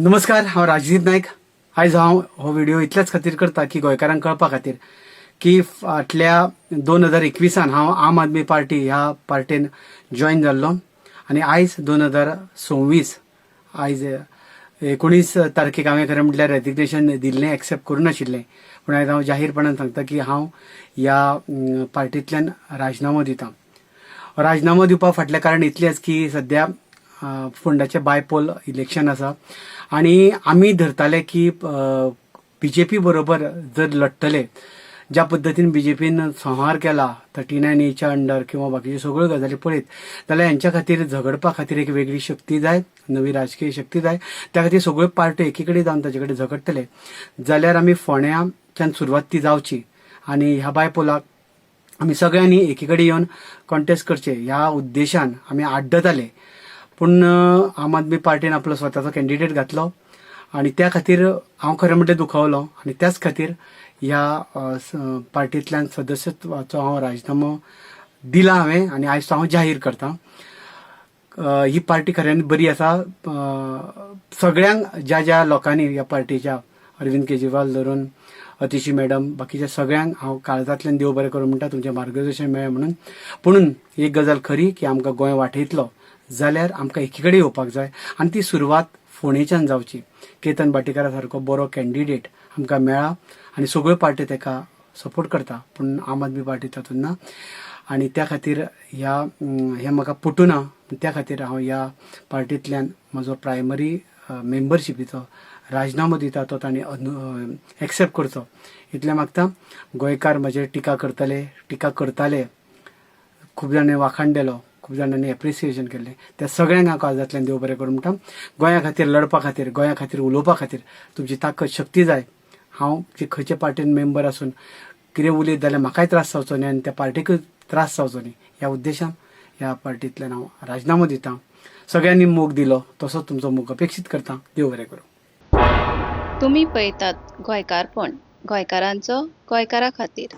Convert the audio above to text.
नमस्कार, हांव राजदीप नायक. आयज हांव हो व्हिडिओ इतल्याच खातीर करता की गोंयकारांक कळपा खातीर की फाटल्या 2021 हांव आम आदमी पार्टी ह्या पार्टीन जॉयन जाल्लो आनी आयज 2026 आयज 19 तारखेक हांवें खरें म्हटल्यार रेजिग्नेशन दिल्लें, एक्सेप्ट करूं नाशिल्लें. पूण आयज हांव जाहीरपणान सांगता की हांव ह्या पार्टींतल्यान राजिनामो दितां. राजिनामो दिवपा फाटलें कारण इतलेंच की सद्या फोंडाचें बायपोल इलेक्शन आसा आनी आमी धरताले की बीजेपी बरोबर जर लढटले, ज्या पद्दतीन बीजेपीन संहार केला 39A अंडर किंवा बाकीच्यो सगळ्यो गजाली पळयत जाल्यार हेंच्या खातीर झगडपा खातीर एक वेगळी शक्ती जाय, नवी राजकीय शक्ती जाय. त्या खातीर सगळ्यो पार्ट्यो एकी कडेन जावन ताचे कडेन झगडटले जाल्यार आमी फोंड्याच्यान सुरवात ती जावची आनी ह्या बायपोलाक आमी सगळ्यांनी एकी कडेन येवन कॉन्टेस्ट करचे ह्या उद्देशान आमी आड्डताले. पूण आम आदमी पार्टीन आपलो स्वताचो कॅन्डिडेट घातलो आनी त्या खातीर हांव खरें म्हणलें दुखावलो आनी त्याच खातीर ह्या पार्टींतल्यान सदस्यत्वाचो हांव राजिनामो दिला हांवें आनी आयज तो हांव जाहीर करतां. ही पार्टी खऱ्यान बरी आसा. सगळ्यांक ज्या ज्या लोकांनी ह्या पार्टीच्या अरविंद केजरीवाल धरून अतिशी मॅडम बाकीच्या सगळ्यांक हांव काळजांतल्यान देव बरें करूं म्हणटा, तुमचें मार्गदर्शन मेळ्ळें म्हणून. पुणून एक गजाल खरी की आमकां गोंय वाटयतलो जाल्यार आमकां एकी कडेन येवपाक जाय आनी ती सुरवात फोंडेच्यान जावची. केतन भाटेकारा सारको बरो कॅन्डिडेट आमकां मेळ्ळा आनी सगळ्यो पार्ट्यो ताका सपोर्ट करता, पूण आम आदमी पार्टी तातूंत ना. आनी त्या खातीर हें म्हाका पटूना. त्या खातीर हांव ह्या पार्टींतल्यान म्हजो प्रायमरी मेंबरशिपीचो राजिनामो दिता, तो तांणी एक्सेप्ट करचो इतलें मागता. गोंयकार म्हजेर टिका करताले, खूब जाणांनी वाखाण दिलो, खूब जाणांनी एप्रिसिएशन केल्लें, त्या सगळ्यांक हांव काळजांतल्यान देव बरें करूं म्हणटा. गोंया खातीर लडपा खातीर, गोंया खातीर उलोवपा खातीर तुमची ताकद शक्ती जाय. हांव जे खंयचे पार्टीन मेंबर आसून कितें उलयत जाल्यार म्हाकाय त्रास जावचो न्ही आनी त्या पार्टीकूय त्रास जावचो न्ही ह्या उद्देशान ह्या पार्टींतल्यान हांव राजिनामो दितां. सगळ्यांनी मोग दिलो तसोच तुमचो मोग अपेक्षीत करतां. देव बरें करूं. तुम्ही पळयतात गोंयकारपण, गोंयकारांचो गोंयकारा खातीर.